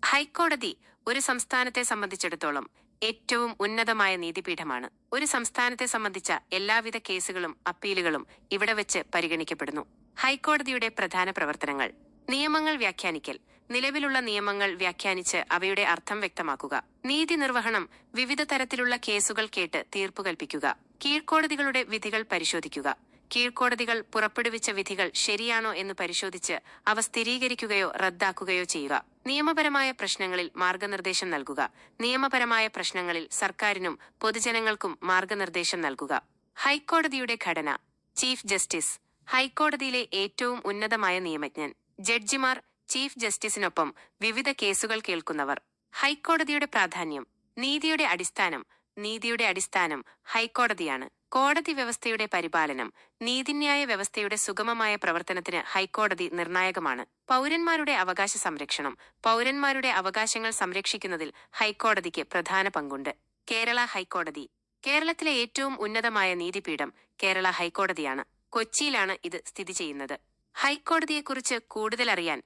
ഹൈക്കോടതി ഒരു സംസ്ഥാനത്തെ സംബന്ധിച്ചിടത്തോളം ഏറ്റവും ഉന്നതമായ നീതിപീഠമാണ്. ഒരു സംസ്ഥാനത്തെ സംബന്ധിച്ച എല്ലാവിധ കേസുകളും അപ്പീലുകളും ഇവിടെ വെച്ച് പരിഗണിക്കപ്പെടുന്നു. ഹൈക്കോടതിയുടെ പ്രധാന പ്രവർത്തനങ്ങൾ: നിയമങ്ങൾ വ്യാഖ്യാനിക്കൽ. നിലവിലുള്ള നിയമങ്ങൾ വ്യാഖ്യാനിച്ച് അവയുടെ അർത്ഥം വ്യക്തമാക്കുക. നീതി നിർവഹണം. വിവിധ തരത്തിലുള്ള കേസുകൾ കേട്ട് തീർപ്പു കൽപ്പിക്കുക. കീഴ്ക്കോടതികളുടെ വിധികൾ പരിശോധിക്കുക. കീഴ്ക്കോടതികൾ പുറപ്പെടുവിച്ച വിധികൾ ശരിയാണോ എന്ന് പരിശോധിച്ച് അവ സ്ഥിരീകരിക്കുകയോ റദ്ദാക്കുകയോ ചെയ്യുക. നിയമപരമായ പ്രശ്നങ്ങളിൽ മാർഗനിർദ്ദേശം നൽകുക. നിയമപരമായ പ്രശ്നങ്ങളിൽ സർക്കാരിനും പൊതുജനങ്ങൾക്കും മാർഗനിർദ്ദേശം നൽകുക. ഹൈക്കോടതിയുടെ ഘടന: ചീഫ് ജസ്റ്റിസ് ഹൈക്കോടതിയിലെ ഏറ്റവും ഉന്നതമായ നിയമജ്ഞൻ. ജഡ്ജിമാർ ചീഫ് ജസ്റ്റിസിനൊപ്പം വിവിധ കേസുകൾ കേൾക്കുന്നവർ. ഹൈക്കോടതിയുടെ പ്രാധാന്യം: നീതിയുടെ അടിസ്ഥാനം. നീതിയുടെ അടിസ്ഥാനം ഹൈക്കോടതിയാണ്. കോടതി വ്യവസ്ഥയുടെ പരിപാലനം. നീതിന്യായ വ്യവസ്ഥയുടെ സുഗമമായ പ്രവർത്തനത്തിന് ഹൈക്കോടതി നിർണായകമാണ്. പൗരന്മാരുടെ അവകാശ സംരക്ഷണം. പൗരന്മാരുടെ അവകാശങ്ങൾ സംരക്ഷിക്കുന്നതിൽ ഹൈക്കോടതിക്ക് പ്രധാന പങ്കുണ്ട്. കേരള ഹൈക്കോടതി. കേരളത്തിലെ ഏറ്റവും ഉന്നതമായ നീതിപീഠം കേരള ഹൈക്കോടതിയാണ്. കൊച്ചിയിലാണ് ഇത് സ്ഥിതി ചെയ്യുന്നത്. ഹൈക്കോടതിയെക്കുറിച്ച് കൂടുതലറിയാൻ